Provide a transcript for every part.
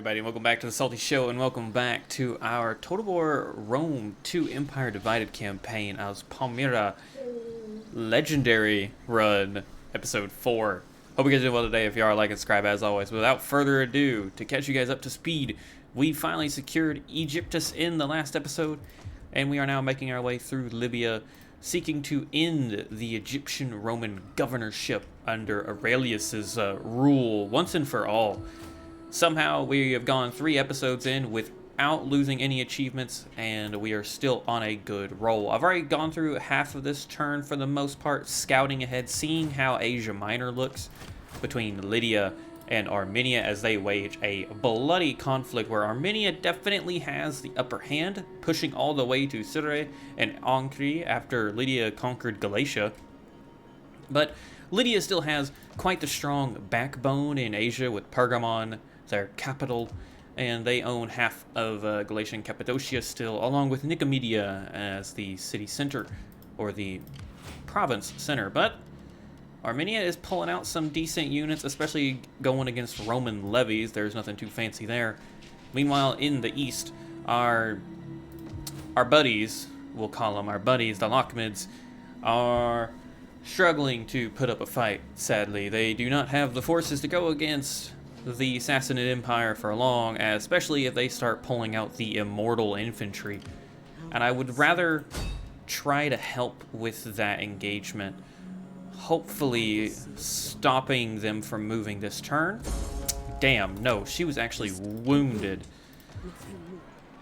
everybody, and welcome back to the Salty Show, and welcome back to our Total War Rome 2 Empire Divided campaign as Palmyra Legendary Run, Episode 4. Hope you guys are doing well today. If you are, like and subscribe as always. Without further ado, to catch you guys up to speed, we finally secured Egyptus in the last episode, and we are now making our way through Libya, seeking to end the Egyptian-Roman governorship under Aurelius's rule once and for all. Somehow we have gone 3 episodes in without losing any achievements, and we are still on a good roll. I've already gone through half of this turn for the most part, scouting ahead, seeing how Asia Minor looks between Lydia and Armenia as they wage a bloody conflict where Armenia definitely has the upper hand, pushing all the way to Syria and Ankara after Lydia conquered Galatia. But Lydia still has quite the strong backbone in Asia with Pergamon, their capital, and they own half of Galatian Cappadocia still, along with Nicomedia as the city center, or the province center. But Armenia is pulling out some decent units, especially going against Roman levies. There's nothing too fancy there. Meanwhile, in the east, our buddies, we'll call them our buddies, the Lochmids, are struggling to put up a fight, sadly. They do not have the forces to go against the Sassanid Empire for long, especially if they start pulling out the immortal infantry. And I would rather try to help with that engagement, hopefully stopping them from moving this turn. Damn, no, she was actually wounded.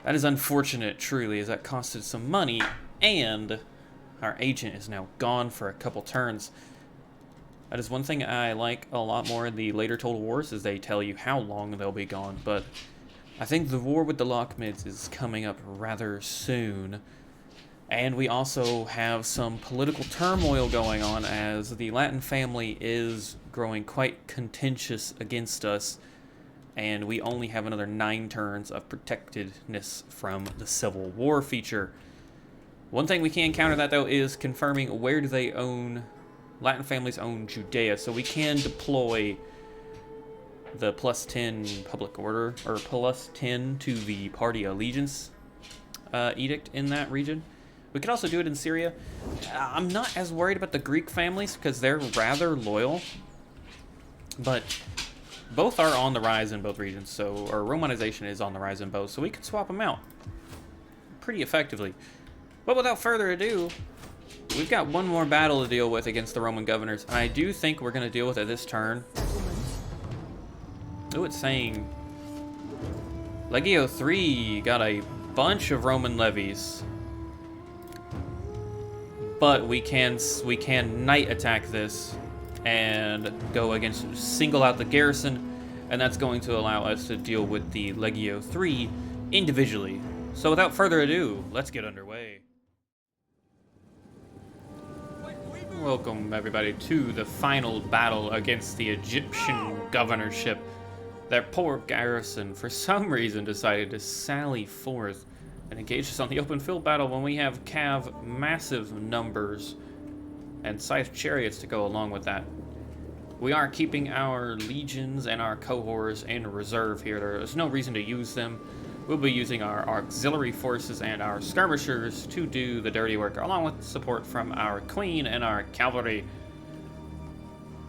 That is unfortunate, truly, as that costed some money, and our agent is now gone for a couple turns. That is one thing I like a lot more in the later Total Wars, is they tell you how long they'll be gone, but I think the war with the Lochmids is coming up rather soon. And we also have some political turmoil going on as the Latin family is growing quite contentious against us, and we only have another 9 turns of protectedness from the Civil War feature. One thing we can counter that, though, is confirming where do they own. Latin families own Judea, so we can deploy the +10 public order, or +10 to the party allegiance edict in that region. We could also do it in Syria. I'm not as worried about the Greek families because they're rather loyal, but both are on the rise in both regions, so our Romanization is on the rise in both, so we could swap them out pretty effectively. But without further ado, we've got one more battle to deal with against the Roman governors, and I do think we're going to deal with it this turn. Oh, it's saying Legio 3 got a bunch of Roman levies, but we can night attack this and go against, single out the garrison, and that's going to allow us to deal with the Legio 3 individually. So without further ado, let's get underway. Welcome everybody to the final battle against the Egyptian governorship. Their poor garrison, for some reason, decided to sally forth and engage us on the open field battle when we have Cav massive numbers and Scythe chariots to go along with that. We are keeping our legions and our cohorts in reserve here. There is no reason to use them. We'll be using our auxiliary forces and our skirmishers to do the dirty work, along with support from our queen and our cavalry,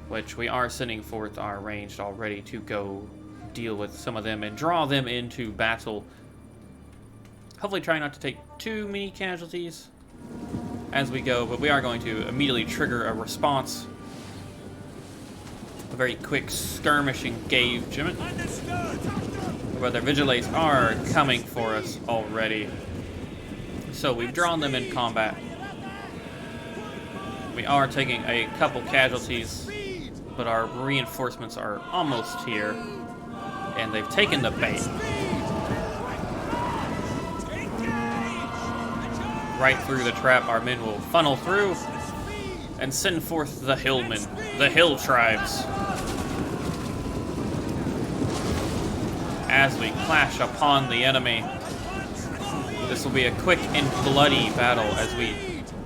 which we are sending forth our ranged already to go deal with some of them and draw them into battle. Hopefully try not to take too many casualties as we go, but we are going to immediately trigger a response. A very quick skirmish engagement. But their vigilates are coming for us already. So we've drawn them in combat. We are taking a couple casualties, but our reinforcements are almost here. And they've taken the bait. Right through the trap, our men will funnel through and send forth the hillmen, the hill tribes, as we clash upon the enemy. This will be a quick and bloody battle as we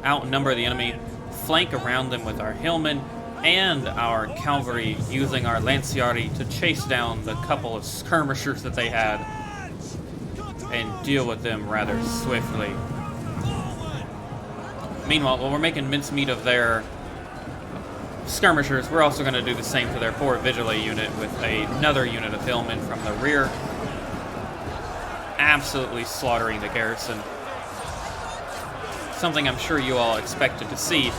outnumber the enemy, flank around them with our hillmen, and our cavalry using our lanciari to chase down the couple of skirmishers that they had and deal with them rather swiftly. Meanwhile, while we're making mincemeat of their skirmishers, we're also going to do the same to their poor vigile unit with another unit of hillmen from the rear, absolutely slaughtering the garrison. Something I'm sure you all expected to see,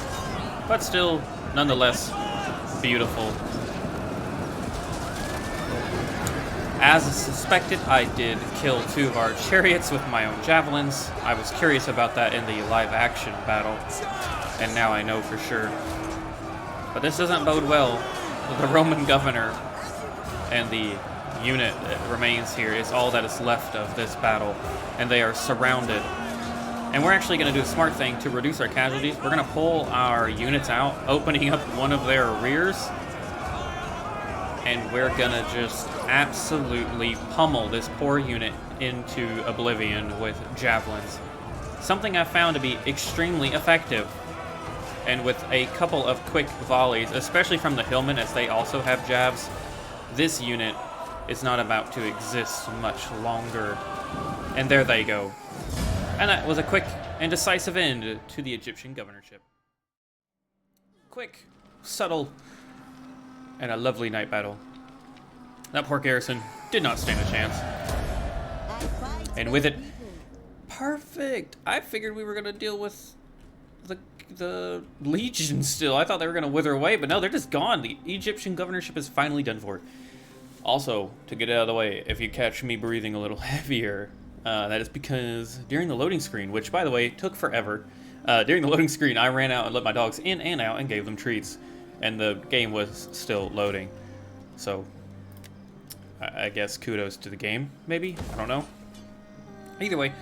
but still, nonetheless, beautiful. As suspected, I did kill 2 of our chariots with my own javelins. I was curious about that in the live-action battle, and now I know for sure. But this doesn't bode well. The Roman governor and the unit that remains here is all that is left of this battle, and they are surrounded. And we're actually going to do a smart thing to reduce our casualties. We're going to pull our units out, opening up one of their rears, and we're going to just absolutely pummel this poor unit into oblivion with javelins. Something I found to be extremely effective. And with a couple of quick volleys, especially from the hillmen as they also have jabs, this unit is not about to exist much longer. And there they go. And that was a quick and decisive end to the Egyptian governorship. Quick, subtle, and a lovely night battle. That poor garrison did not stand a chance. And with it, perfect! I figured we were going to deal with the legion still. I thought they were going to wither away, but no, they're just gone. The Egyptian governorship is finally done for. Also, to get out of the way, if you catch me breathing a little heavier, that is because during the loading screen, which, by the way, took forever, during the loading screen, I ran out and let my dogs in and out and gave them treats. And the game was still loading. So, I guess kudos to the game, maybe? I don't know. Either way,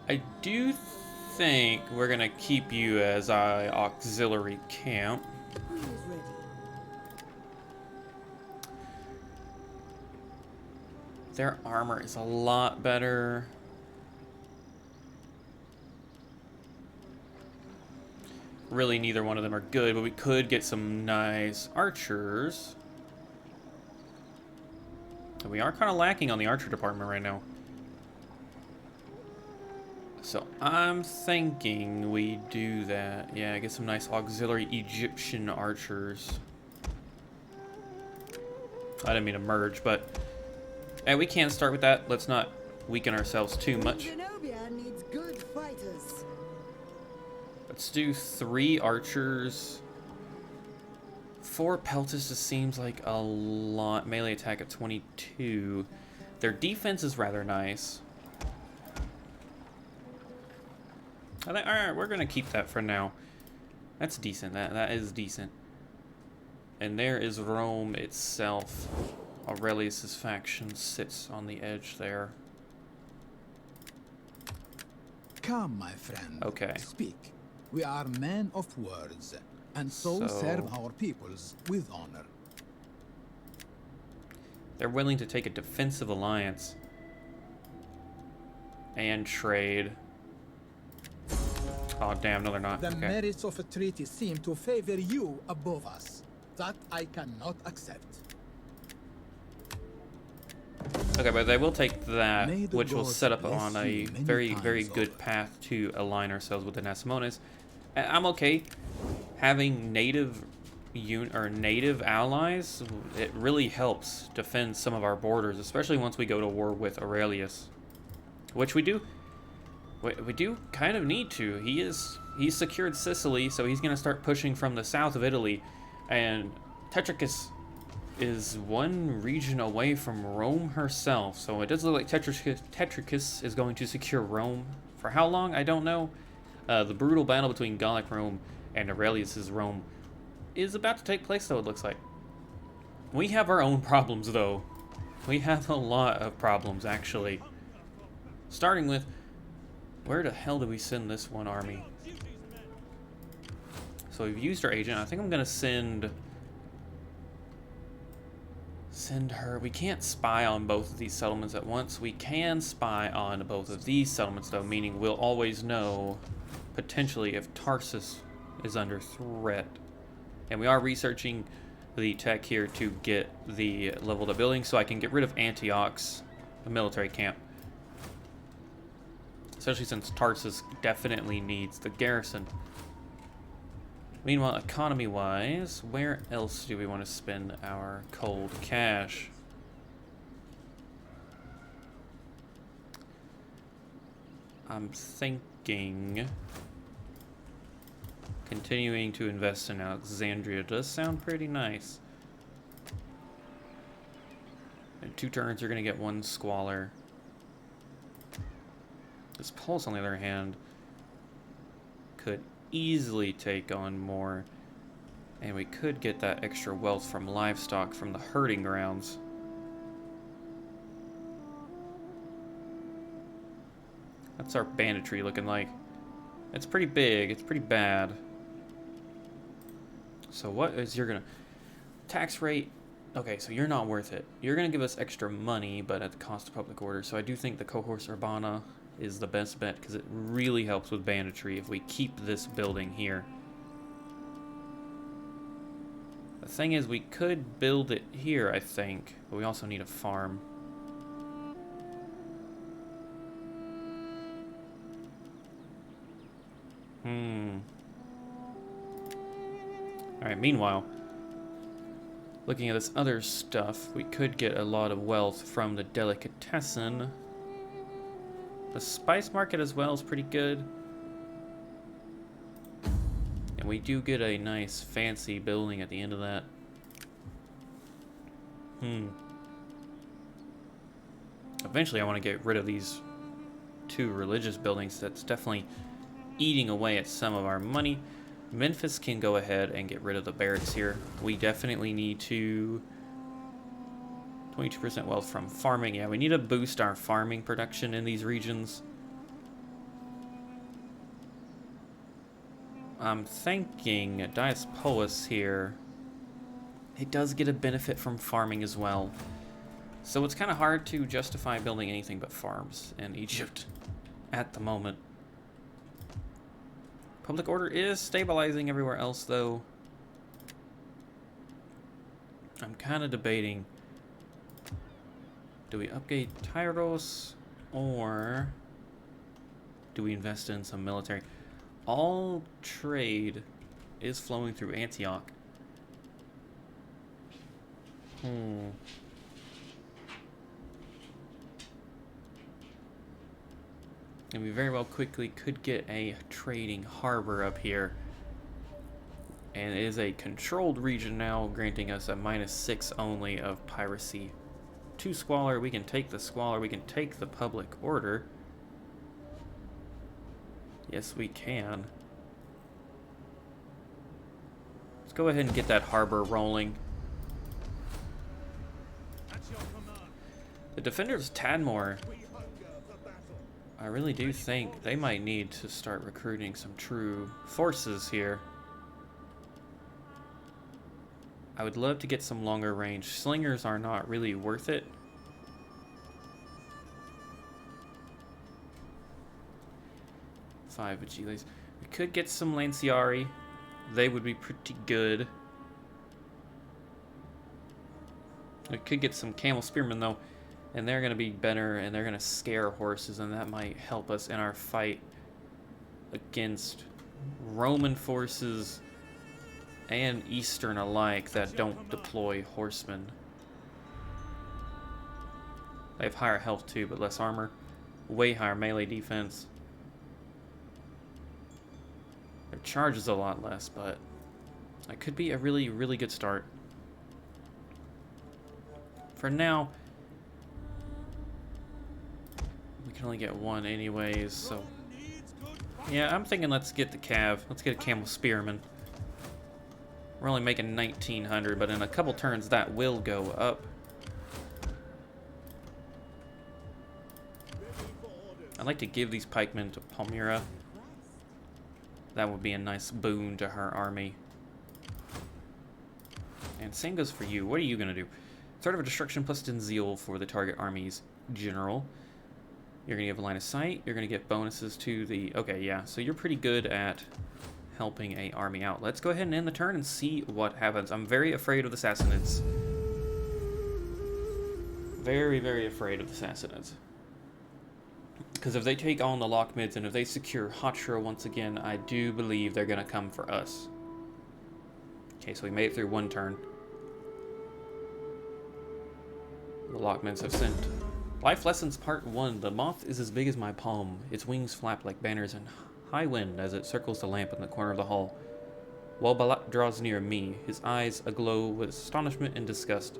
I do think we're going to keep you as our auxiliary camp. Their armor is a lot better. Really, neither one of them are good, but we could get some nice archers. And we are kind of lacking on the archer department right now. So I'm thinking we do that. Yeah, get some nice auxiliary Egyptian archers. I didn't mean to merge, but we can start with that. Let's not weaken ourselves too much. Zenobia needs good fighters. Let's do 3 archers. 4 peltists just seems like a lot. Melee attack at 22. Their defense is rather nice. I think, all right, we're gonna keep that for now. That's decent. That is decent. And there is Rome itself. Aurelius's faction sits on the edge there. Come, my friend. Okay. Speak. We are men of words, and so serve our peoples with honor. They're willing to take a defensive alliance and trade. Oh, damn, no, they're not. The Okay. merits of a treaty seem to favor you above us. That I cannot accept. Okay, but they will take that, May the which will gods set up bless on a you many very, times very good over. path to align ourselves with the Nasamones. I'm okay having native native allies. It really helps defend some of our borders, especially once we go to war with Aurelius, which we do. We do kind of need to. He's secured Sicily, so he's going to start pushing from the south of Italy, and Tetricus is one region away from Rome herself, so it does look like Tetricus is going to secure Rome. For how long, I don't know. The brutal battle between Gallic Rome and Aurelius's Rome is about to take place, though, it looks like. We have our own problems, though. We have a lot of problems, actually. Starting with, where the hell do we send this one army? So we've used our agent. I think I'm going to send her. We can't spy on both of these settlements at once. We can spy on both of these settlements, though, meaning we'll always know, potentially, if Tarsus is under threat. And we are researching the tech here to get the leveled up building so I can get rid of Antioch's military camp. Especially since Tarsus definitely needs the garrison. Meanwhile, economy-wise, where else do we want to spend our cold cash? I'm thinking continuing to invest in Alexandria does sound pretty nice. In 2 turns, you're going to get 1 squalor. This pulse, on the other hand, could easily take on more. And we could get that extra wealth from livestock from the herding grounds. That's our banditry looking like. It's pretty big. It's pretty bad. So what is your gonna... Tax rate... Okay, so you're not worth it. You're gonna give us extra money, but at the cost of public order. So I do think the Cohors Urbana is the best bet, because it really helps with banditry if we keep this building here. The thing is, we could build it here, I think, but we also need a farm. Alright, meanwhile, looking at this other stuff, we could get a lot of wealth from the delicatessen. The spice market as well is pretty good. And we do get a nice fancy building at the end of that. Eventually I want to get rid of these 2 religious buildings. That's definitely eating away at some of our money. Memphis can go ahead and get rid of the barracks here. We definitely need to... 22% wealth from farming. Yeah, we need to boost our farming production in these regions. I'm thinking Diospolis here. It does get a benefit from farming as well. So it's kind of hard to justify building anything but farms in Egypt at the moment. Public order is stabilizing everywhere else, though. I'm kind of debating, do we upgrade Tyros, or do we invest in some military? All trade is flowing through Antioch. And we very well quickly could get a trading harbor up here. And it is a controlled region now, granting us a -6 only of piracy. 2 squalor, we can take the squalor, we can take the public order. Yes, we can. Let's go ahead and get that harbor rolling. The defenders of Tadmor, I really do think they might need to start recruiting some true forces here. I would love to get some longer range. Slingers are not really worth it. Five Vigiles. We could get some Lanciari. They would be pretty good. We could get some Camel Spearmen though, and they're going to be better, and they're going to scare horses, and that might help us in our fight against Roman forces and Eastern alike that don't deploy horsemen. They have higher health too, but less armor. Way higher melee defense. Their charge is a lot less, but that could be a really, really good start. For now, we can only get one anyways, so... Yeah, I'm thinking let's get the Cav. Let's get a Camel Spearman. We're only making 1900, but in a couple turns that will go up. I'd like to give these pikemen to Palmyra. That would be a nice boon to her army. And same goes for you. What are you going to do? Threat of destruction plus 10 zeal for the target army's general. You're going to give a line of sight. You're going to get bonuses to the... Okay, yeah. So you're pretty good at helping a army out. Let's go ahead and end the turn and see what happens. I'm very afraid of the Sassanids. Very, very afraid of the Sassanids. Because if they take on the Lockmids and if they secure Hatra once again, I do believe they're going to come for us. Okay, so we made it through one turn. The Lockmids have sent. Life Lessons Part 1. The moth is as big as my palm. Its wings flap like banners in high wind as it circles the lamp in the corner of the hall. While Balat draws near me, his eyes aglow with astonishment and disgust.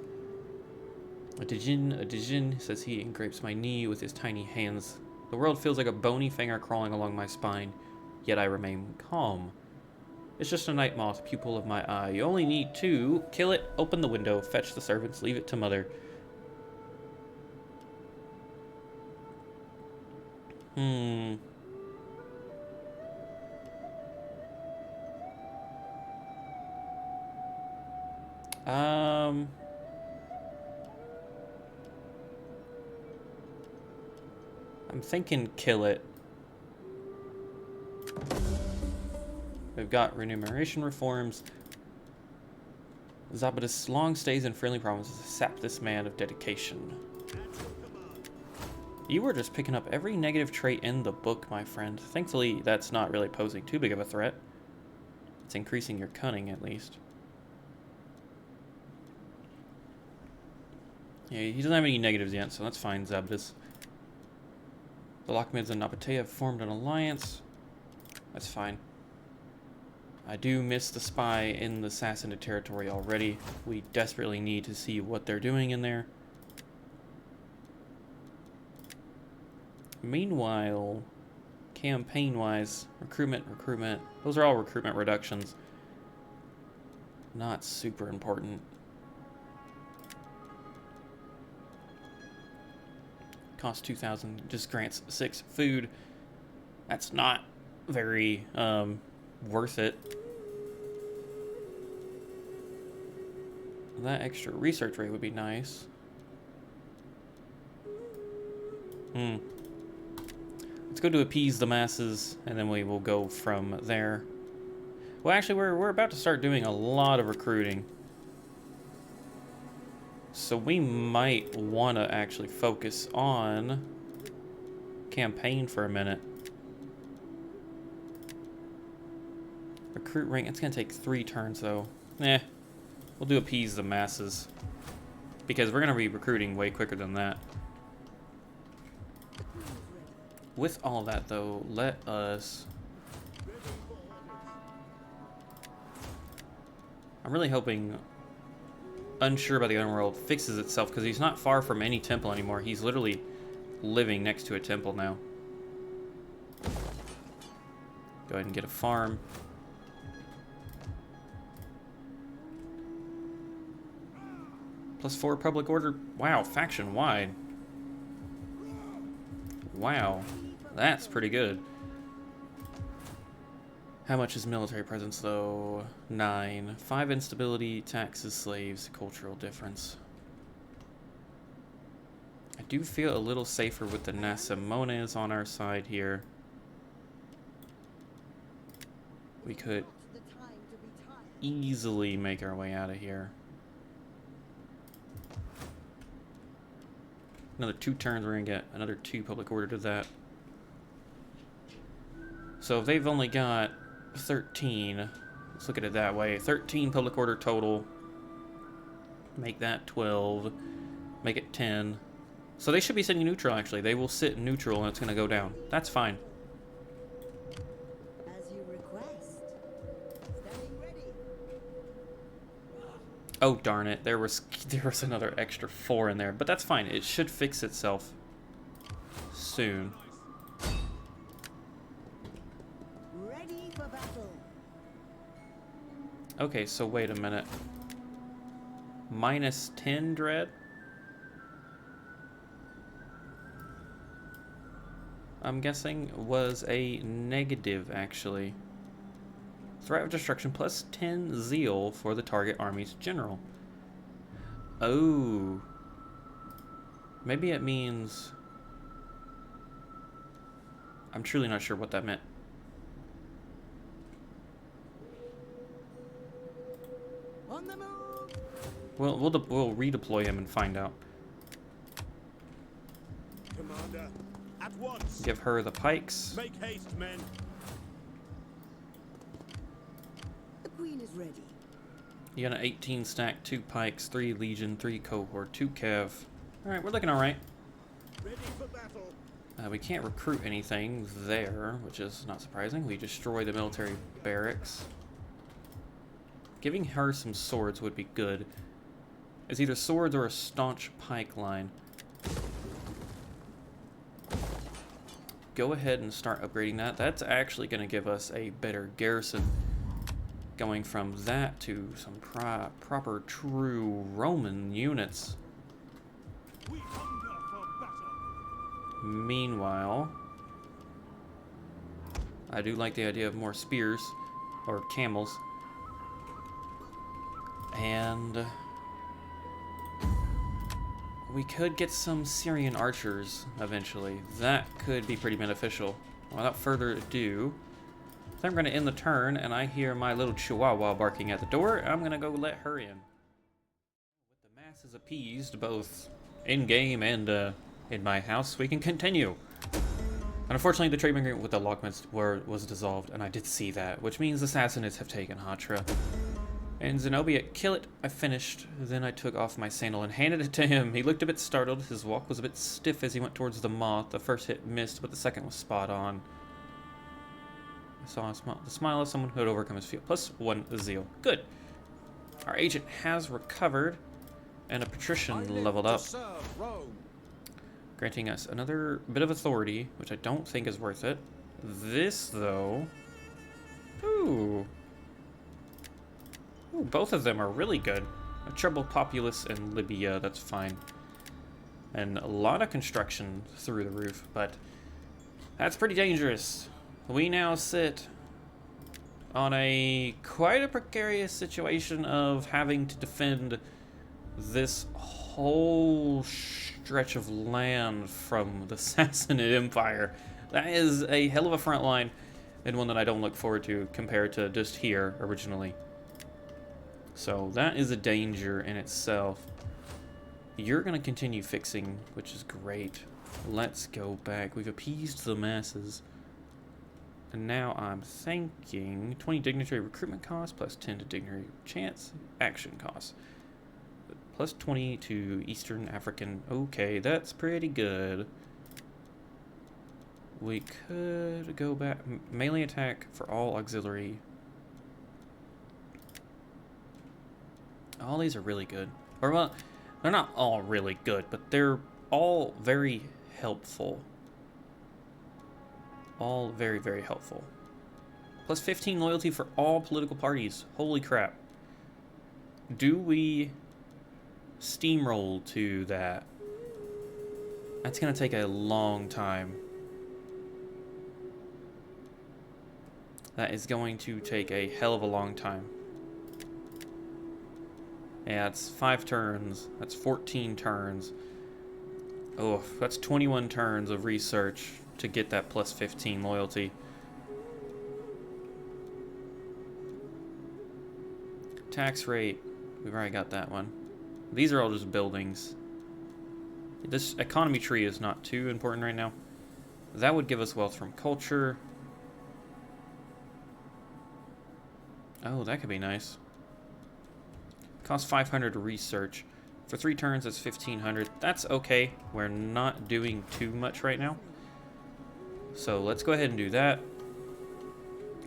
A Dijin, says he, and grapes my knee with his tiny hands. The world feels like a bony finger crawling along my spine, yet I remain calm. It's just a night moth, pupil of my eye. You only need to kill it, open the window, fetch the servants, leave it to mother. I'm thinking kill it. We've got remuneration reforms. Zabadis' long stays and friendly promises sap this man of dedication. You were just picking up every negative trait in the book, my friend. Thankfully, that's not really posing too big of a threat. It's increasing your cunning, at least. Yeah, he doesn't have any negatives yet, so that's fine, Zabadis. The Lockmids and Nabatea have formed an alliance. That's fine. I do miss the spy in the Sassanid territory already. We desperately need to see what they're doing in there. Meanwhile, campaign-wise, recruitment, those are all recruitment reductions. Not super important. Cost 2,000, just grants 6 food. That's not very worth it. That extra research rate would be nice. Let's go to appease the masses, and then we will go from there. Well, actually, we're about to start doing a lot of recruiting. So we might want to actually focus on campaign for a minute. Recruit rank, it's going to take 3 turns though. We'll do appease the masses. Because we're going to be recruiting way quicker than that. With all that though, let us... I'm really hoping... Unsure about the Underworld fixes itself because he's not far from any temple anymore. He's literally living next to a temple now. Go ahead and get a farm. +4 public order. Wow, faction wide. Wow, that's pretty good. How much is military presence, though? 9. 5 instability, taxes, slaves, cultural difference. I do feel a little safer with the Nasamones on our side here. We could easily make our way out of here. Another 2 turns, we're gonna get another 2 public order to that. So if they've only got 13, let's look at it that way. 13 public order total. Make that 12. Make it 10. So they should be sitting neutral, actually. They will sit neutral and it's going to go down. That's fine. As you request. Standing ready. Oh, darn it. There was another extra 4 in there. But that's fine. It should fix itself soon. Ready for battle. Okay, so wait a minute. -10 dread? I'm guessing was a negative, actually. Threat of destruction +10 zeal for the target army's general. Oh. Maybe it means... I'm truly not sure what that meant. On the move! We'll redeploy him and find out. Commander, at once. Give her the pikes. Make haste, men. The queen is ready. You got an 18 stack, 2 pikes, 3 legion, 3 cohort, 2 cav. Alright, we're looking alright. Ready for battle. We can't recruit anything there, which is not surprising. We destroy the military barracks. Giving her some swords would be good. It's either swords or a staunch pike line. Go ahead and start upgrading that. That's actually going to give us a better garrison. Going from that to some proper, true Roman units. We hunger for battle. Meanwhile, I do like the idea of more spears, or camels. And we could get some Syrian archers eventually. That could be pretty beneficial. Without further ado, I think I'm going to end the turn, and I hear my little chihuahua barking at the door. I'm going to go let her in. With the masses appeased, both in-game and in my house, we can continue. And unfortunately, the trade agreement with the Lockmans was dissolved, and I did see that, which means the Sassanids have taken Hatra. And Zenobia, kill it. I finished. Then I took off my sandal and handed it to him. He looked a bit startled. His walk was a bit stiff as he went towards the moth. The first hit missed, but the second was spot on. I saw the smile of someone who had overcome his fear. +1 zeal. Good. Our agent has recovered, and a patrician leveled up, granting us another bit of authority, which I don't think is worth it. This, though... Ooh. Ooh, both of them are really good. A troubled populace in Libya, that's fine. And a lot of construction through the roof, but that's pretty dangerous. We now sit on quite a precarious situation of having to defend this whole stretch of land from the Sassanid Empire. That is a hell of a front line, and one that I don't look forward to compared to just here originally. So that is a danger in itself. You're going to continue fixing, which is great. Let's go back. We've appeased the masses. And now I'm thinking 20 dignitary recruitment costs plus 10 to dignitary chance action costs. Plus 20 to Eastern African. Okay, that's pretty good. We could go back. Melee attack for all auxiliary. All these are really good. Or, well, they're not all really good, but they're all very helpful. All very, very helpful. Plus 15 loyalty for all political parties. Holy crap. Do we steamroll to that? That's going to take a long time. That is going to take a hell of a long time. Yeah, it's 5 turns. That's 14 turns. Oh, that's 21 turns of research to get that plus 15 loyalty. Tax rate. We've already got that one. These are all just buildings. This economy tree is not too important right now. That would give us wealth from culture. Oh, that could be nice. Costs 500 to research. For 3 turns, that's 1,500. That's okay. We're not doing too much right now. So let's go ahead and do that.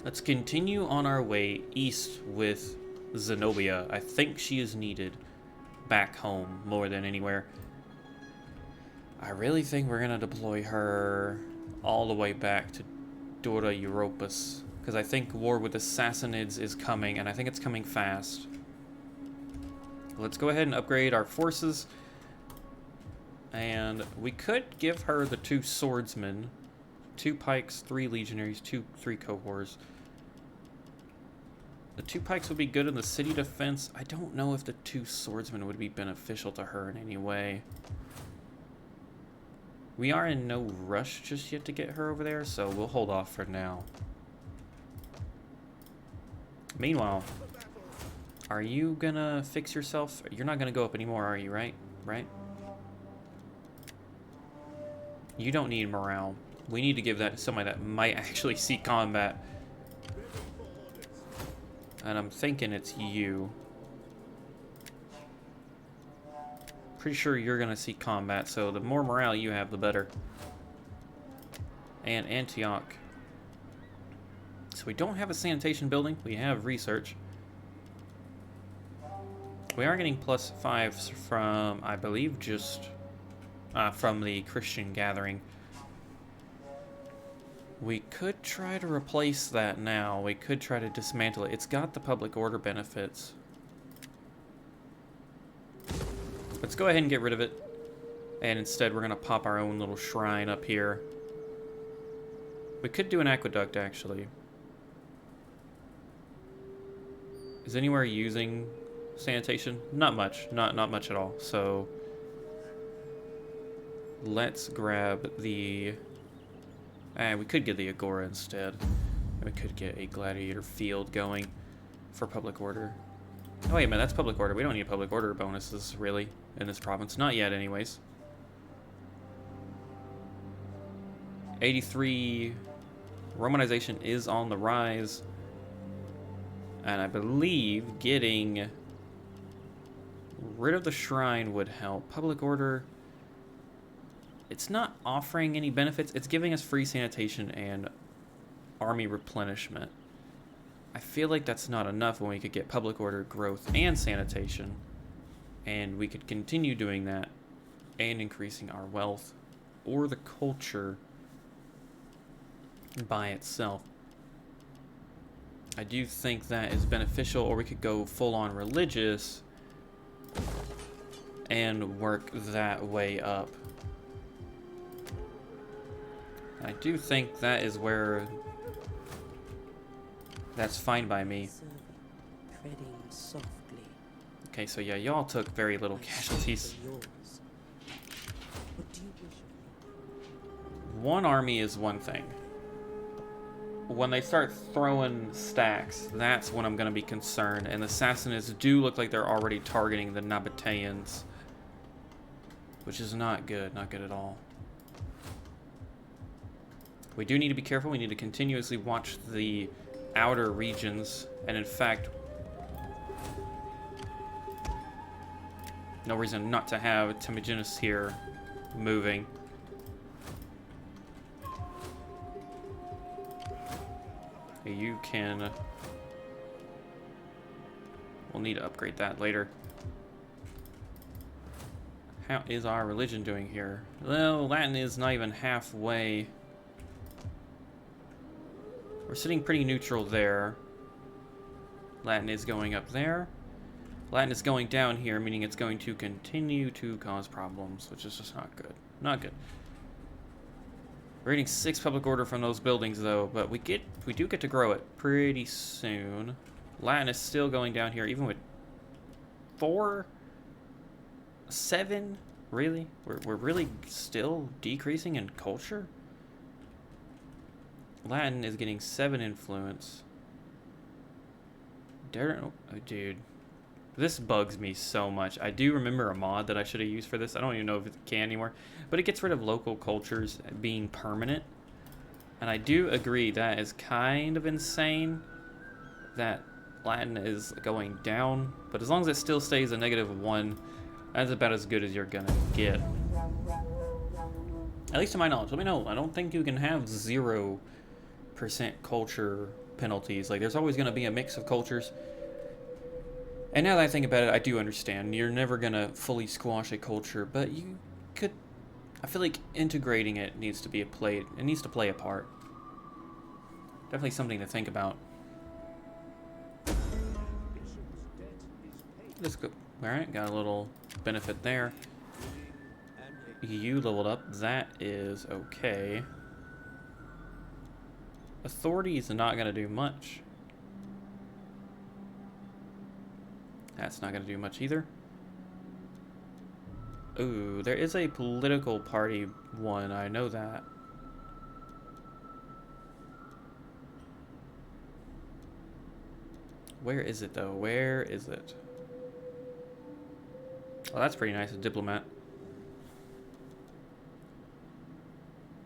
Let's continue on our way east with Zenobia. I think she is needed back home more than anywhere. I really think we're going to deploy her all the way back to Dura Europus, because I think war with the Sassanids is coming, and I think it's coming fast. Let's go ahead and upgrade our forces. And we could give her the 2 swordsmen, 2 pikes, 3 legionaries, 3 cohorts. The 2 pikes would be good in the city defense. I don't know if the 2 swordsmen would be beneficial to her in any way. We are in no rush just yet to get her over there, so we'll hold off for now. Meanwhile, Are you gonna fix yourself? You're not gonna go up anymore, are you? Right? Right? You don't need morale. We need to give that to somebody that might actually see combat. And I'm thinking it's you. Pretty sure you're gonna see combat, so the more morale you have, the better. And Antioch. So we don't have a sanitation building. We have research. We are getting +5s from, I believe, just from the Christian gathering. We could try to replace that now. We could try to dismantle it. It's got the public order benefits. Let's go ahead and get rid of it. And instead we're going to pop our own little shrine up here. We could do an aqueduct, actually. Is anywhere using sanitation? Not much. Not much at all. So let's grab the... we could get the Agora instead. We could get a gladiator field going for public order. Oh wait a minute, that's public order. We don't need public order bonuses, really, in this province. Not yet, anyways. 83 Romanization is on the rise. And I believe getting rid of the shrine would help. Public order... It's not offering any benefits. It's giving us free sanitation and army replenishment. I feel like that's not enough when we could get public order growth and sanitation. And we could continue doing that and increasing our wealth or the culture by itself. I do think that is beneficial, or we could go full-on religious and work that way up. I do think that is where... That's fine by me. Okay, so yeah, y'all took very little casualties. One army is one thing. When they start throwing stacks, that's when I'm going to be concerned. And the Sassanids do look like they're already targeting the Nabateans, which is not good. Not good at all. We do need to be careful. We need to continuously watch the outer regions. And in fact, no reason not to have Timogenes here moving. You can... We'll need to upgrade that later. How is our religion doing here? Well, Latin is not even halfway. We're sitting pretty neutral there. Latin is going up there. Latin is going down here, meaning it's going to continue to cause problems, which is just not good. Not good. We're getting 6 public order from those buildings, though, but we do get to grow it pretty soon. Latin is still going down here, even with 4, 7. Really, we're really still decreasing in culture. Latin is getting 7 influence. Oh, dude, this bugs me so much. I do remember a mod that I should have used for this. I don't even know if it can anymore. But it gets rid of local cultures being permanent. And I do agree that is kind of insane that Latin is going down. But as long as it still stays a -1, that's about as good as you're gonna get. At least to my knowledge. Let me know. I don't think you can have 0% culture penalties. Like, there's always gonna be a mix of cultures. And now that I think about it, I do understand. You're never gonna fully squash a culture, but you could... I feel like integrating it needs to be it needs to play a part. Definitely something to think about. Let's go. Alright, got a little benefit there. You leveled up. That is okay. Authority is not gonna do much. That's not gonna do much either. Ooh, there is a political party one, I know that. Where is it, though? Where is it? Oh, that's pretty nice. A diplomat.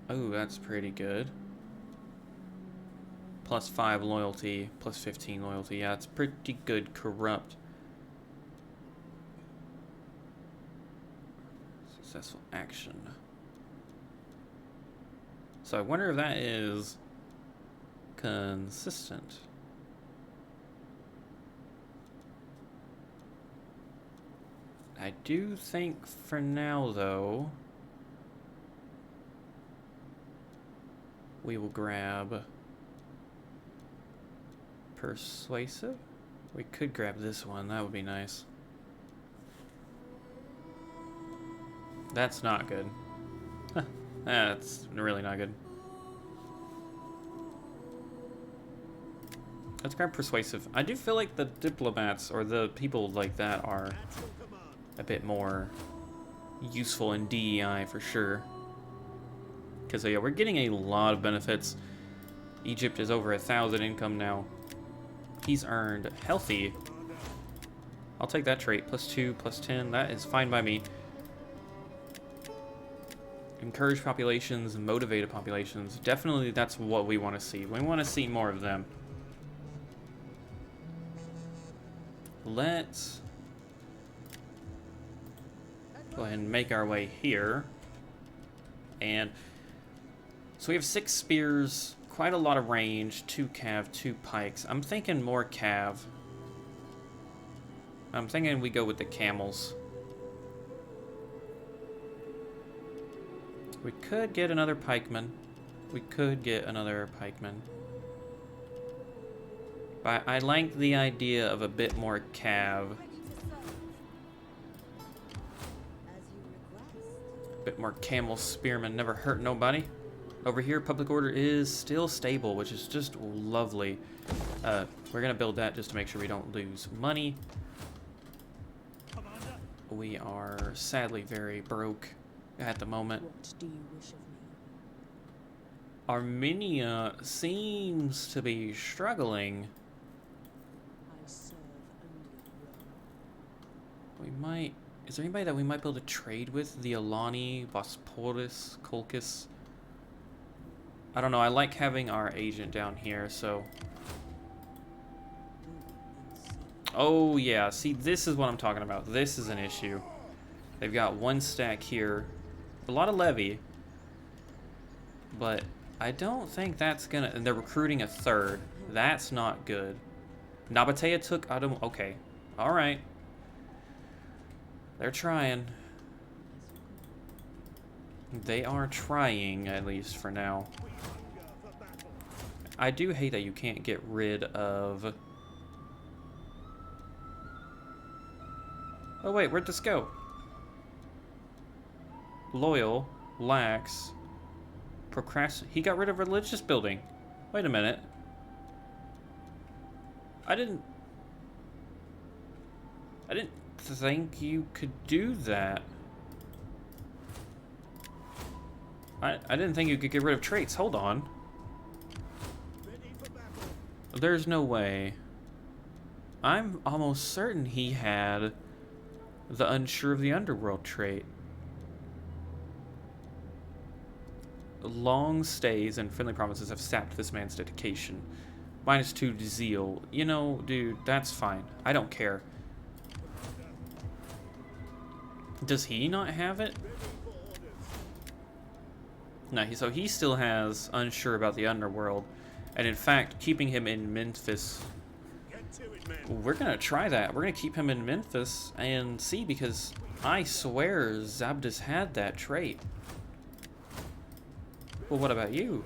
Oh, that's pretty good. Plus 5 loyalty, plus 15 loyalty. Yeah, it's pretty good. Corrupt. Successful action. So I wonder if that is consistent. I do think for now, though, we will grab persuasive. We could grab this one. That would be nice. That's not good. That's really not good. Let's grab persuasive. I do feel like the diplomats or the people like that are a bit more useful in DEI for sure. Because yeah, we're getting a lot of benefits. Egypt is over 1,000 income now. He's earned healthy. I'll take that trait. Plus 2, plus 10. That is fine by me. Encourage populations, motivated populations. Definitely that's what we want to see. We want to see more of them. Let's go ahead and make our way here. And so we have 6 spears, quite a lot of range, 2 cav, 2 pikes. I'm thinking more cav. I'm thinking we go with the camels. We could get another pikeman. We could get another pikeman. But I like the idea of a bit more cav. A bit more camel spearmen, never hurt nobody. Over here, public order is still stable, which is just lovely. We're gonna build that just to make sure we don't lose money. We are sadly very broke at the moment. What do you wish of me? Armenia seems to be struggling. I serve only Rome. We might... Is there anybody that we might be able to trade with? The Alani, Bosporus, Colchis? I don't know. I like having our agent down here, so... Oh, yeah. See, this is what I'm talking about. This is an issue. They've got 1 stack here. A lot of levy. But I don't think that's gonna... And they're recruiting a 3rd. That's not good. Nabatea took Adam... Okay. Alright. They're trying. They are trying, at least for now. I do hate that you can't get rid of... Oh wait, where'd this go? Loyal, lax, procrastinate. He got rid of religious building. Wait a minute. I didn't think you could do that. I didn't think you could get rid of traits. Hold on. There's no way. I'm almost certain he had the unsure of the underworld trait. Long stays and friendly promises have sapped this man's dedication. -2 to zeal. You know, dude, that's fine. I don't care. Does he not have it? No, so he still has unsure about the underworld. And in fact, keeping him in Memphis... We're gonna try that. We're gonna keep him in Memphis and see, because I swear Zabdis had that trait. Well, what about you?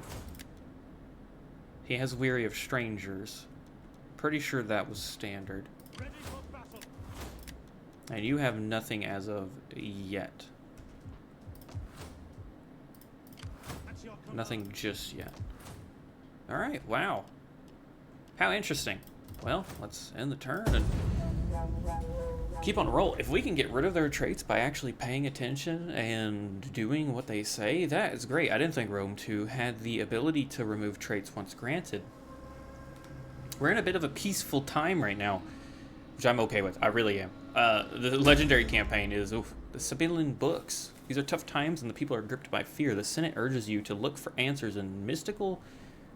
He has weary of strangers. Pretty sure that was standard. And you have nothing as of yet. Nothing just yet. Alright, wow. How interesting. Well, let's end the turn and keep on roll. If we can get rid of their traits by actually paying attention and doing what they say, that is great. I didn't think Rome 2 had the ability to remove traits once granted. We're in a bit of a peaceful time right now, which I'm okay with. I really am. The legendary campaign is the Sibylline books. These are tough times and the people are gripped by fear. The Senate urges you to look for answers in mystical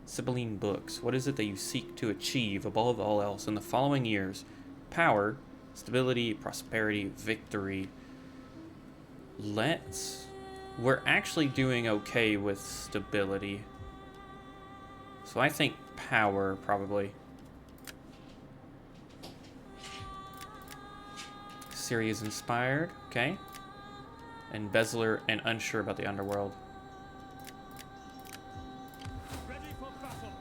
Sibylline books. What is it that you seek to achieve above all else in the following years? Power, stability, prosperity, victory. We're actually doing okay with stability. So I think power, probably. Syria is inspired, okay. Embezzler and unsure about the underworld. Ready for battle.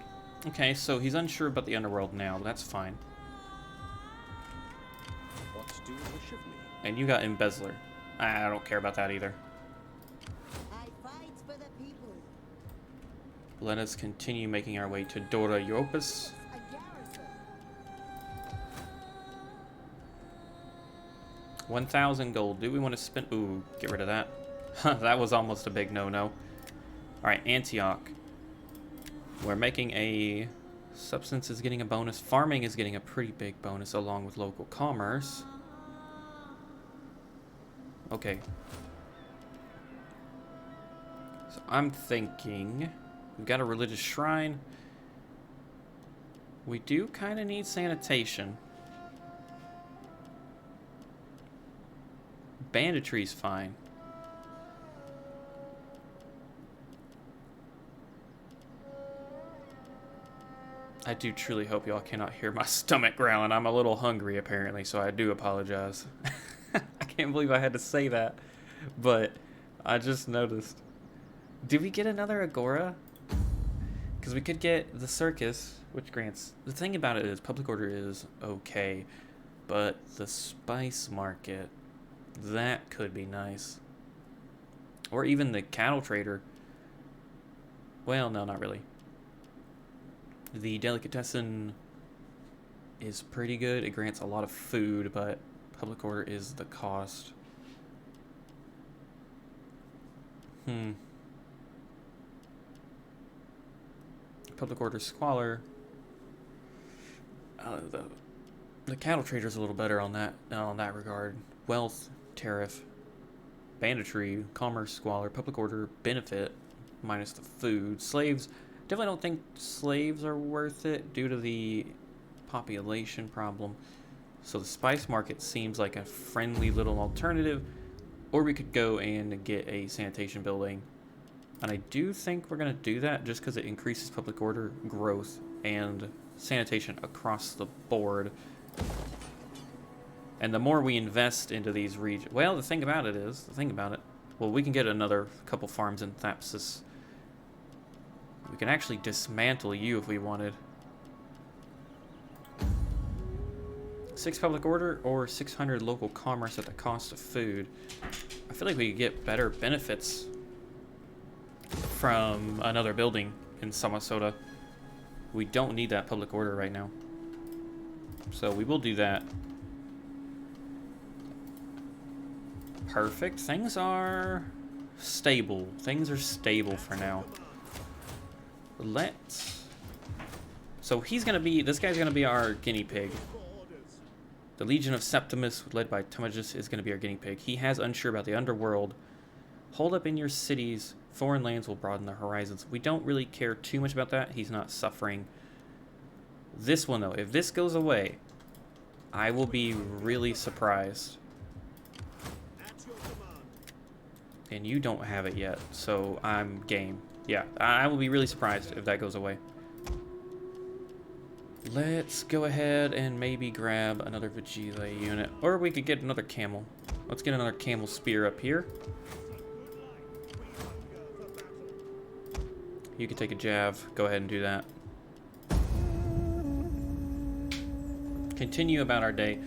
Okay, so he's unsure about the underworld now. That's fine. What do you wish of me? And you got embezzler. I don't care about that either. I fight for the people. Let us continue making our way to Dora Europus. A garrison. 1,000 gold. Do we want to spend? Ooh, get rid of that. That was almost a big no-no. All right, Antioch. We're making a... Substance is getting a bonus. Farming is getting a pretty big bonus along with local commerce. Okay. So I'm thinking... We've got a religious shrine. We do kind of need sanitation. Banditry's fine. I do truly hope y'all cannot hear my stomach growling. I'm a little hungry apparently, so I do apologize. I can't believe I had to say that, but I just noticed. Did we get another Agora? Because we could get the circus, which grants... The thing about it is public order is okay, but the spice market... That could be nice. Or even the cattle trader. Well, no, not really. The delicatessen is pretty good. It grants a lot of food, but public order is the cost. Public order squalor. The cattle trader's a little better on that regard. Wealth, tariff, banditry, commerce, squalor, public order, benefit, minus the food. Slaves, definitely don't think slaves are worth it due to the population problem. So the spice market seems like a friendly little alternative, or we could go and get a sanitation building. And I do think we're going to do that just because it increases public order, growth, and sanitation across the board. And the more we invest into these regions... Well, the thing about it... Well, we can get another couple farms in Thapsus. We can actually dismantle you if we wanted. 6 public order or 600 local commerce at the cost of food. I feel like we could get better benefits from another building in Samosata. We don't need that public order right now. So we will do that. Perfect. Things are stable. Things are stable for now. So he's gonna be... This guy's gonna be our guinea pig. The Legion of Septimus, led by Timagus, is gonna be our guinea pig. He has unsure about the underworld. Hold up in your cities. Foreign lands will broaden the horizons. We don't really care too much about that. He's not suffering. This one, though, if this goes away, I will be really surprised. And you don't have it yet, so I'm game. Yeah, I will be really surprised if that goes away. Let's go ahead and maybe grab another Vigile unit. Or we could get another camel. Let's get another camel spear up here. You can take a jav. Go ahead and do that. Continue about our day.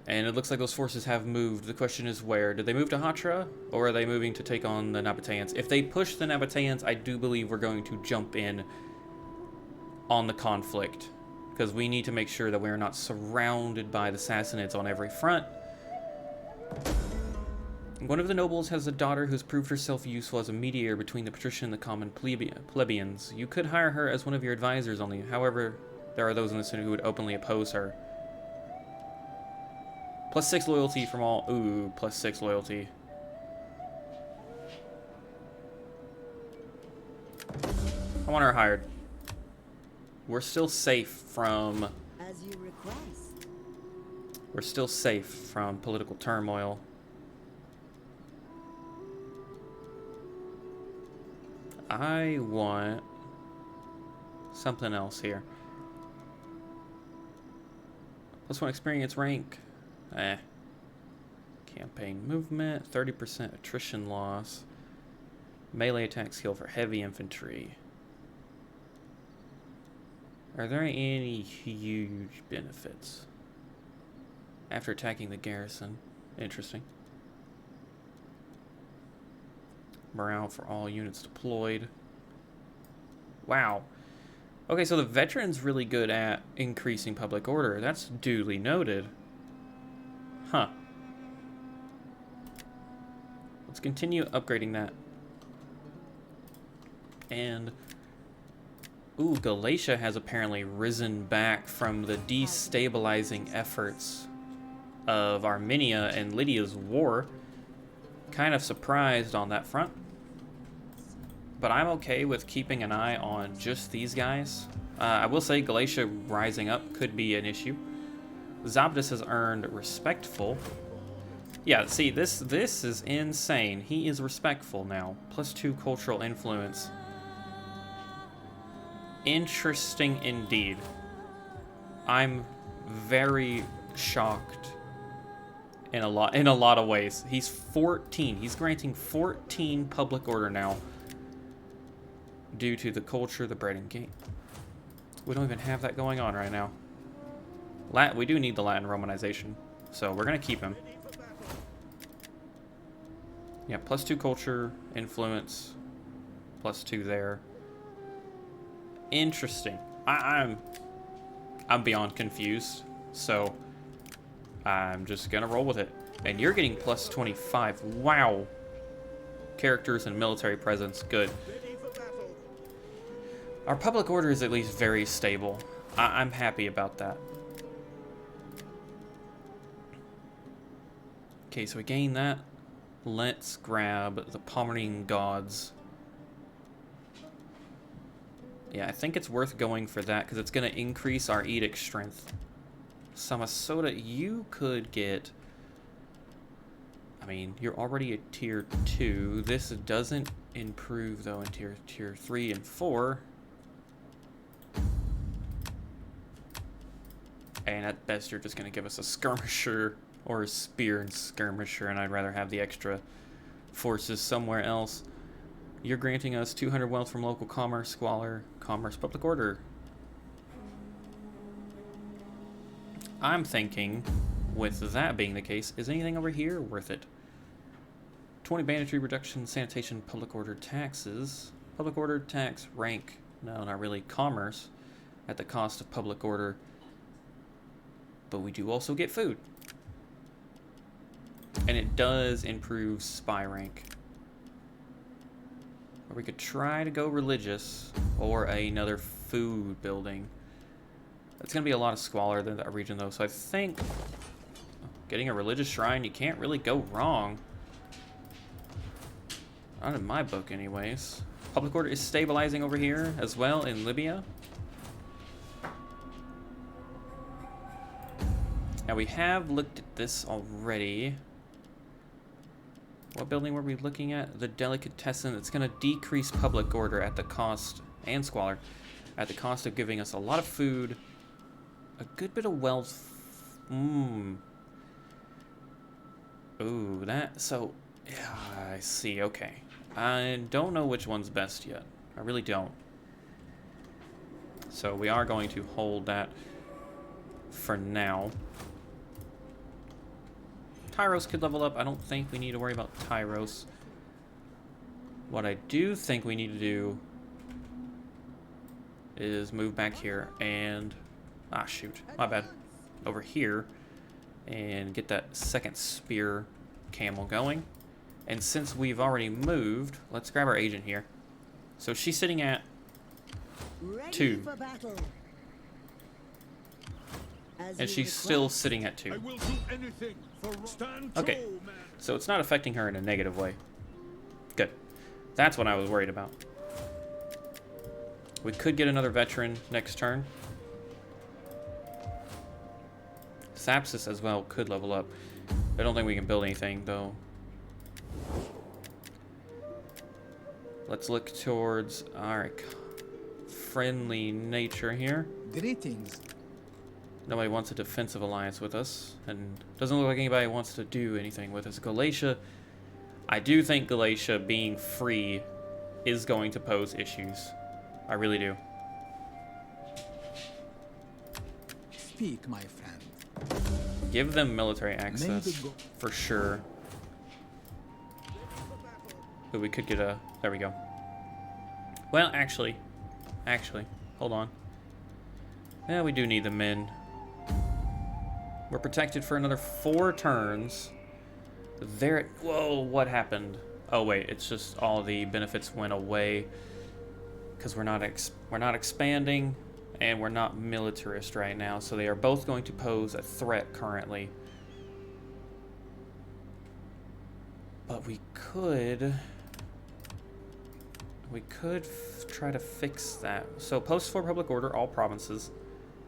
And it looks like those forces have moved. The question is where? Did they move to Hatra? Or are they moving to take on the Nabateans? If they push the Nabateans, I do believe we're going to jump in on the conflict. Because we need to make sure that we're not surrounded by the Sassanids on every front. One of the nobles has a daughter who's proved herself useful as a mediator between the patrician and the common plebeians. You could hire her as one of your advisors only. However, there are those in the Senate who would openly oppose her. +6 loyalty from all. Ooh, +6 loyalty. I want her hired. We're still safe from. As you request. We're still safe from political turmoil. I want something else here. +1 experience rank. Campaign movement. 30% attrition loss. Melee attack skill for heavy infantry. Are there any huge benefits after attacking the garrison? Interesting. Morale for all units deployed. Wow. Okay, so the veteran's really good at increasing public order. That's duly noted. Huh. Let's continue upgrading that. And ooh, Galatia has apparently risen back from the destabilizing efforts of Armenia and Lydia's war. Kind of surprised on that front. But I'm okay with keeping an eye on just these guys. I will say Galatia rising up could be an issue. Zabdus has earned respectful. Yeah, see, this is insane. He is respectful now. +2 cultural influence. Interesting indeed. I'm very shocked in a lot of ways. He's 14. He's granting 14 public order now due to the culture, the bread and gate. We don't even have that going on right now. We do need the Latin Romanization, so we're gonna keep him. Yeah, +2 culture, influence, +2 there. Interesting. I'm beyond confused, so I'm just gonna roll with it. And you're getting +25. Wow. Characters and military presence, good. Our public order is at least very stable. I'm happy about that. Okay, so we gain that. Let's grab the Palmyrene gods. Yeah, I think it's worth going for that because it's going to increase our edict strength. Samasoda, you could get... I mean, you're already at tier 2. This doesn't improve, though, in tier 3 and 4. And at best, you're just going to give us a skirmisher or a spear and skirmisher, and I'd rather have the extra forces somewhere else. You're granting us 200 wealth from local commerce, squalor, commerce, public order. I'm thinking, with that being the case, is anything over here worth it? 20 banditry reduction, sanitation, public order taxes. Public order tax rank. No, not really. Commerce at the cost of public order. But we do also get food. And it does improve spy rank. Or we could try to go religious or another food building. It's going to be a lot of squalor in that region, though. So I think getting a religious shrine, you can't really go wrong. Not in my book, anyways. Public order is stabilizing over here as well in Libya. Now, we have looked at this already. What building were we looking at? The delicatessen. It's going to decrease public order at the cost, and squalor, at the cost of giving us a lot of food, a good bit of wealth. Ooh, that, so, yeah, I see, okay. I don't know which one's best yet. I really don't. So we are going to hold that for now. Tyros could level up. I don't think we need to worry about Tyros. What I do think we need to do is move back here and... Ah, shoot. My bad. Over here. And get that second spear camel going. And since we've already moved, let's grab our agent here. So she's sitting at 2. As And you she's still request. sitting at I 2. will do anything for stand Okay. tall, man. So it's not affecting her in a negative way. Good. That's what I was worried about. We could get another veteran next turn. Sapsis as well could level up. I don't think we can build anything, though. Let's look towards our friendly nature here. Greetings. Nobody wants a defensive alliance with us, and doesn't look like anybody wants to do anything with us. Galatia, I do think Galatia being free is going to pose issues. I really do. Speak, my friend. Give them military access, go- for sure. But we could get a... There we go. Well, actually, hold on. Yeah, we do need the men. We're protected for another 4 turns. There... Whoa, what happened? Oh, wait, it's just all the benefits went away. Because we're not expanding, and we're not militarist right now. So they are both going to pose a threat currently. But we could try to fix that. So post 4 public order, all provinces.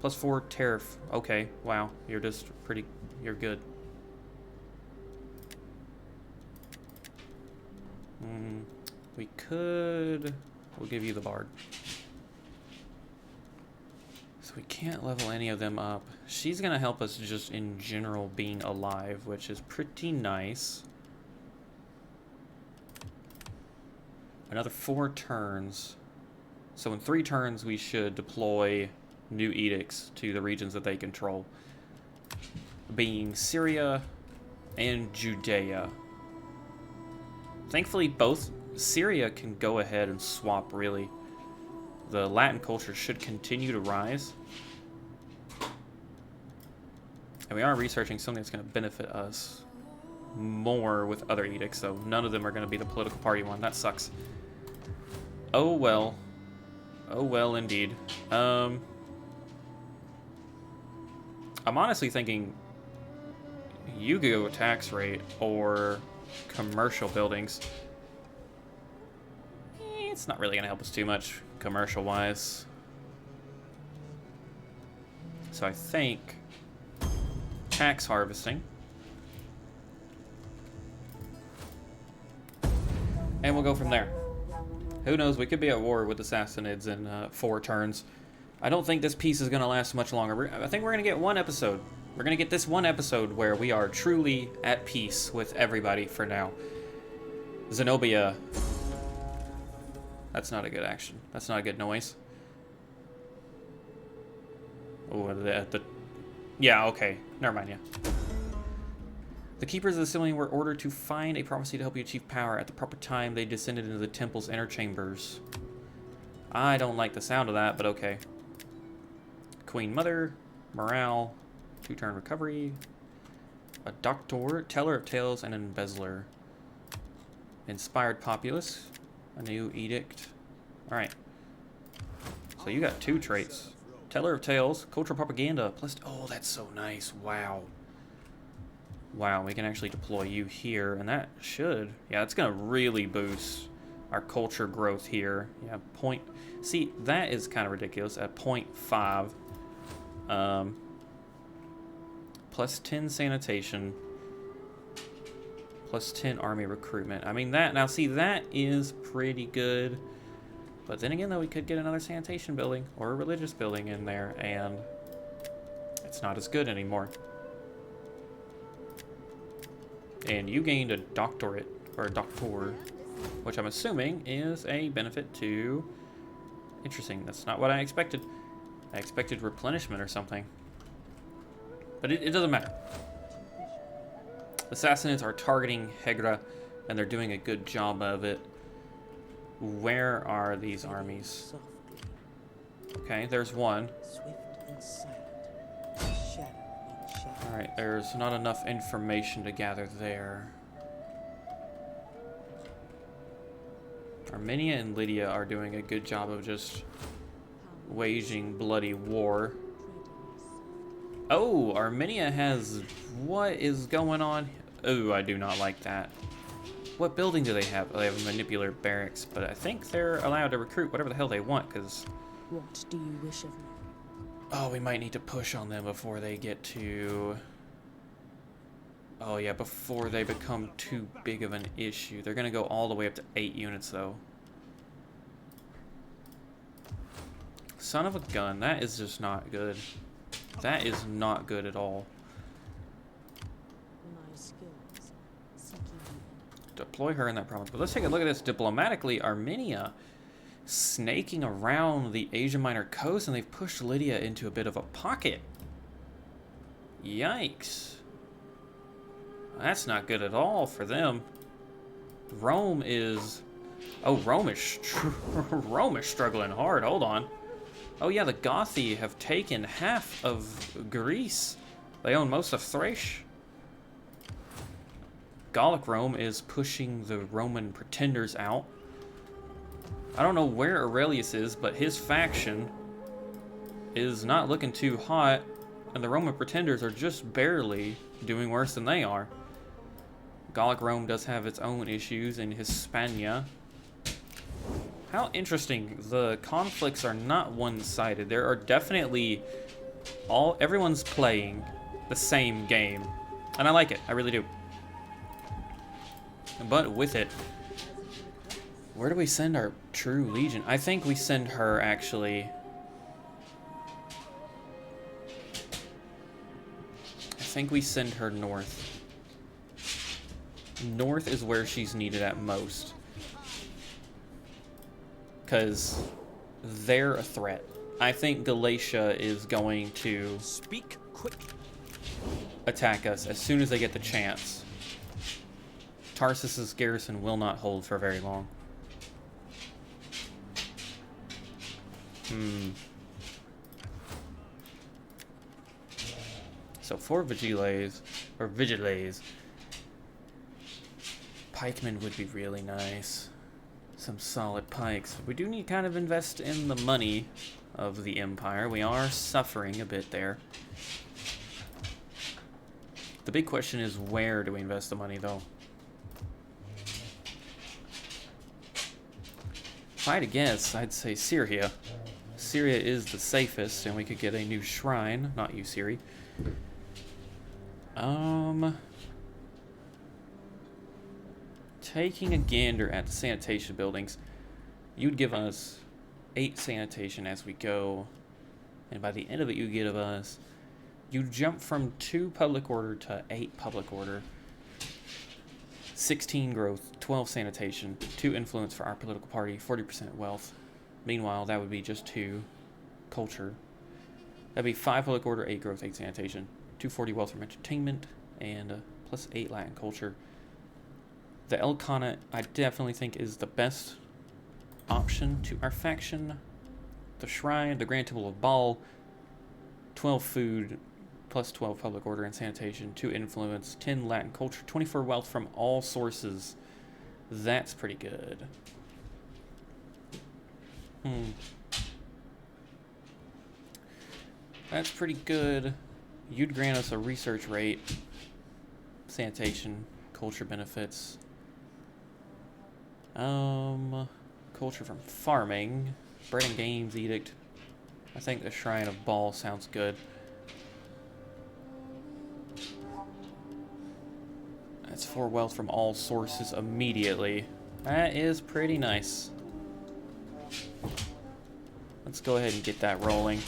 Plus 4 tariff. Okay, wow, you're just you're good. We'll give you the bard. So we can't level any of them up. She's gonna help us just in general being alive, which is pretty nice. Another 4 turns. So in 3 turns, we should deploy new edicts to the regions that they control, being Syria and Judea. Thankfully, both Syria can go ahead and swap, really. The Latin culture should continue to rise. And we are researching something that's going to benefit us more with other edicts, so none of them are going to be the political party one. That sucks. Oh well. Oh well, indeed. I'm honestly thinking you could go tax rate or commercial buildings. It's not really going to help us too much commercial-wise. So I think tax harvesting. And we'll go from there. Who knows, we could be at war with the Sassanids in 4 turns. I don't think this piece is going to last much longer. I think we're going to get 1 episode. We're going to get this 1 episode where we are truly at peace with everybody for now. Zenobia. That's not a good action. That's not a good noise. Oh, yeah, okay. Never mind, yeah. The keepers of the ceiling were ordered to find a prophecy to help you achieve power. At the proper time, they descended into the temple's inner chambers. I don't like the sound of that, but okay. Queen Mother, morale, 2-turn recovery, a doctor, teller of tales, and an embezzler. Inspired populace, a new edict. All right. So you got 2 traits. Teller of tales, cultural propaganda, plus... Oh, that's so nice. Wow. Wow, we can actually deploy you here, and that should... Yeah, that's going to really boost our culture growth here. Yeah, point... See, that is kind of ridiculous at 0.5. Plus 10 sanitation. Plus 10 army recruitment. I mean, that... Now, see, that is pretty good. But then again, though, we could get another sanitation building or a religious building in there, and it's not as good anymore. And you gained a doctorate, or a doctor, which I'm assuming is a benefit to... Interesting, that's not what I expected. I expected replenishment or something. But it doesn't matter. The Sassanids are targeting Hegra, and they're doing a good job of it. Where are these armies? Okay, there's one. Swift and silent. Shadow in shadow. Alright, there's not enough information to gather there. Armenia and Lydia are doing a good job of just waging bloody war. Oh, Armenia has... What is going on? Oh, I do not like that. What building do they have? Oh, they have a manipular barracks, but I think they're allowed to recruit whatever the hell they want, because... What do you wish of me? Oh, we might need to push on them before they get to... Oh yeah, before they become too big of an issue. They're gonna go all the way up to 8 units, though. Son of a gun, that is just not good. That is not good at all. My skills. Seeking you. Deploy her in that province. But let's take a look at this diplomatically. Armenia snaking around the Asia Minor coast, and they've pushed Lydia into a bit of a pocket. Yikes. That's not good at all for them. Rome is... Oh, Rome is struggling hard. Hold on. Oh yeah, the Gothi have taken half of Greece. They own most of Thrace. Gallic Rome is pushing the Roman pretenders out. I don't know where Aurelius is, but his faction is not looking too hot, and the Roman pretenders are just barely doing worse than they are. Gallic Rome does have its own issues in Hispania. How interesting. The conflicts are not one-sided. There are definitely everyone's playing the same game. And I like it. I really do. But with it, where do we send our true legion? I think we send her, actually. I think we send her north. North is where she's needed at most. Because they're a threat. I think Galatia is going to Speak quick. attack us as soon as they get the chance. Tarsus's garrison will not hold for very long. So 4 vigiles, pikemen would be really nice. Some solid pikes. We do need to kind of invest in the money of the Empire. We are suffering a bit there. The big question is, where do we invest the money, though? If I had to guess, I'd say Syria. Syria is the safest, and we could get a new shrine. Not you, Siri. Taking a gander at the sanitation buildings, you'd give us 8 sanitation as we go, and by the end of it, you give us, you jump from 2 public order to 8 public order, 16 growth, 12 sanitation, 2 influence for our political party, 40% wealth. Meanwhile, that would be just 2 culture. That'd be 5 public order, 8 growth, 8 sanitation, 240 wealth from entertainment, and plus 8 Latin culture. The Elkanah, I definitely think, is the best option to our faction. The Shrine, the Grand Temple of Baal, 12 food, plus 12 public order and sanitation, 2 influence, 10 Latin culture, 24 wealth from all sources. That's pretty good. That's pretty good. You'd grant us a research rate, sanitation, culture benefits. Culture from farming, bread and games edict. I think the Shrine of Baal sounds good. That's 4 wealth from all sources immediately. That is pretty nice. Let's go ahead and get that rolling.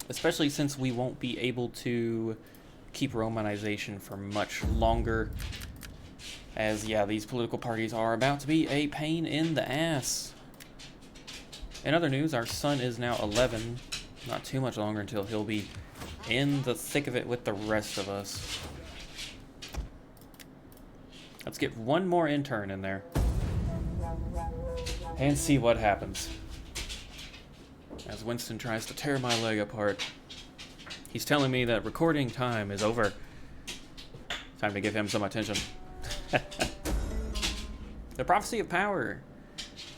Especially since we won't be able to keep Romanization for much longer. As, yeah, these political parties are about to be a pain in the ass. In other news, our son is now 11. Not too much longer until he'll be in the thick of it with the rest of us. Let's get one more intern in there. And see what happens. As Winston tries to tear my leg apart. He's telling me that recording time is over. Time to give him some attention. The Prophecy of Power.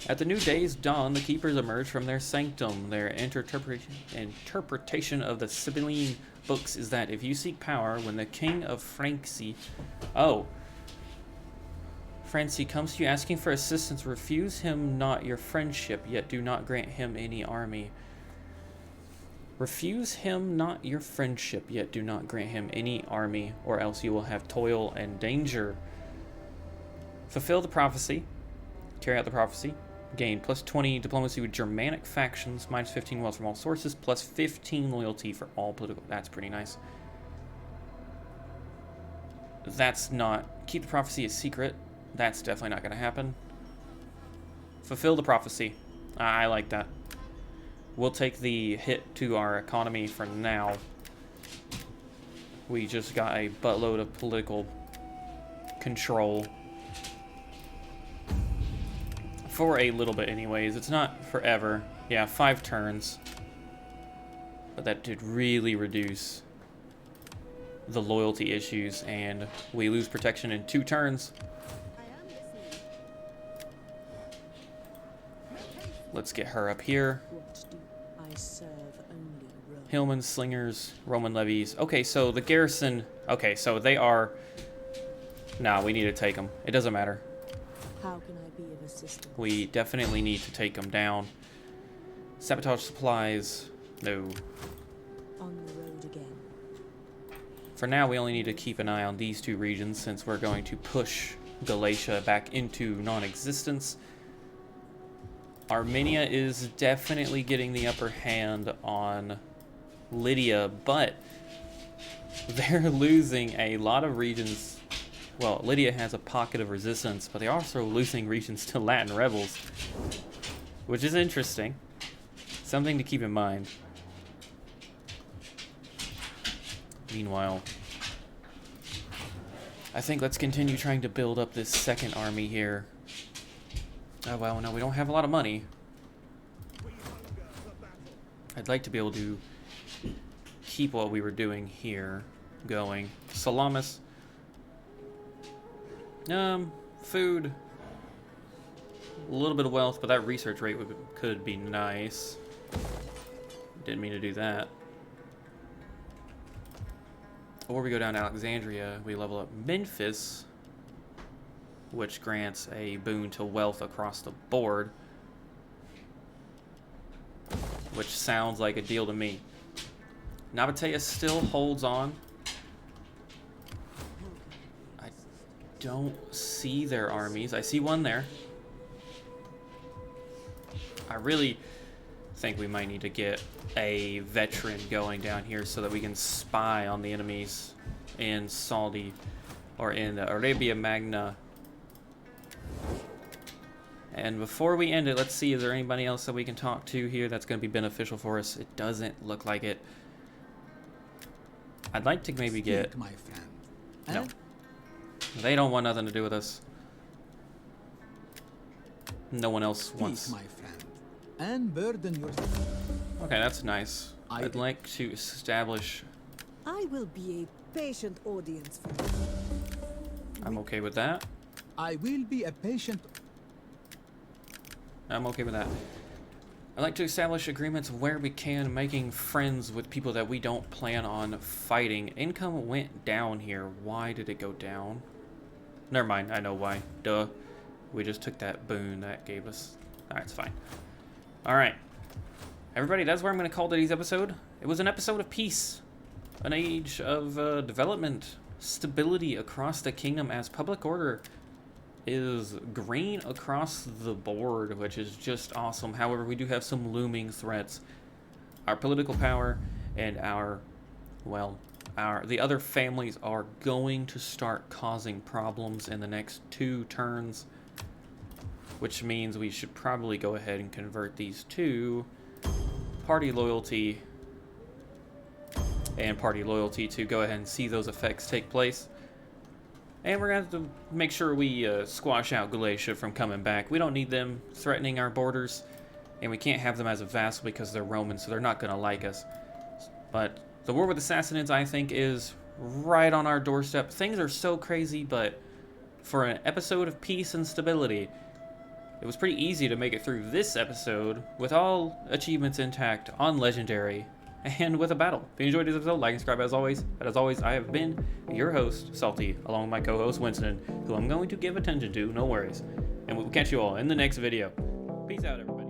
At the new day's dawn, the keepers emerge from their sanctum. Their interpretation of the Sibylline books is that if you seek power, when the king of Francie comes to you asking for assistance, refuse him not your friendship, yet do not grant him any army. Refuse him not your friendship, yet do not grant him any army, or else you will have toil and danger. Fulfill the prophecy. Carry out the prophecy. Gain plus 20 diplomacy with Germanic factions, minus 15 wealth from all sources, plus 15 loyalty for all political. That's pretty nice. That's not... Keep the prophecy a secret. That's definitely not going to happen. Fulfill the prophecy. I like that. We'll take the hit to our economy for now. We just got a buttload of political control. For a little bit anyways. It's not forever. Yeah, 5 turns. But that did really reduce the loyalty issues, and we lose protection in 2 turns. Let's get her up here. What do I serve only Rome? Hillmen, slingers, Roman levies. Okay, so the garrison... Okay, so they are... Nah, we need to take them. It doesn't matter. How can I be of assistance? We definitely need to take them down. Sabotage supplies. No. On the road again. For now, we only need to keep an eye on these 2 regions since we're going to push Galatia back into non-existence. Armenia is definitely getting the upper hand on Lydia, but they're losing a lot of regions. Well, Lydia has a pocket of resistance, but they're also losing regions to Latin rebels, which is interesting. Something to keep in mind. Meanwhile, I think let's continue trying to build up this second army here. Oh, well, no, we don't have a lot of money. I'd like to be able to keep what we were doing here going. Salamis. Food. A little bit of wealth, but that research rate could be nice. Didn't mean to do that. Or we go down to Alexandria, we level up Memphis, which grants a boon to wealth across the board. Which sounds like a deal to me. Nabatea still holds on. I don't see their armies. I see one there. I really think we might need to get a veteran going down here so that we can spy on the enemies in Salty or in Arabia Magna. And before we end it, let's see, is there anybody else that we can talk to here that's going to be beneficial for us? It doesn't look like it. I'd like to maybe get... Speak, my friend. No. They don't want nothing to do with us. No one else wants... Speak, my friend. Unburden yourself. Okay, that's nice. I'd like to establish... I will be a patient audience for you. I'm okay with that. I will be a patient. I'm okay with that. I'd like to establish agreements where we can, making friends with people that we don't plan on fighting. Income went down here. Why did it go down? Never mind, I know why. Duh. We just took that boon that gave us... Alright, it's fine. Alright. Everybody, that's where I'm going to call today's episode. It was an episode of peace. An age of development. Stability across the kingdom as public order is green across the board, which is just awesome. However, we do have some looming threats. Our political power and the other families are going to start causing problems in the next 2 turns, which means we should probably go ahead and convert these to party loyalty and party loyalty to go ahead and see those effects take place. And we're going to have to make sure we squash out Galatia from coming back. We don't need them threatening our borders, and we can't have them as a vassal because they're Roman, so they're not going to like us. But the war with the Sassanids, I think, is right on our doorstep. Things are so crazy, but for an episode of peace and stability, it was pretty easy to make it through this episode with all achievements intact on Legendary and with a battle. If you enjoyed this episode, like and subscribe as always. But as always, I have been your host, Salty, along with my co-host, Winston, who I'm going to give attention to, no worries. And we'll catch you all in the next video. Peace out, everybody.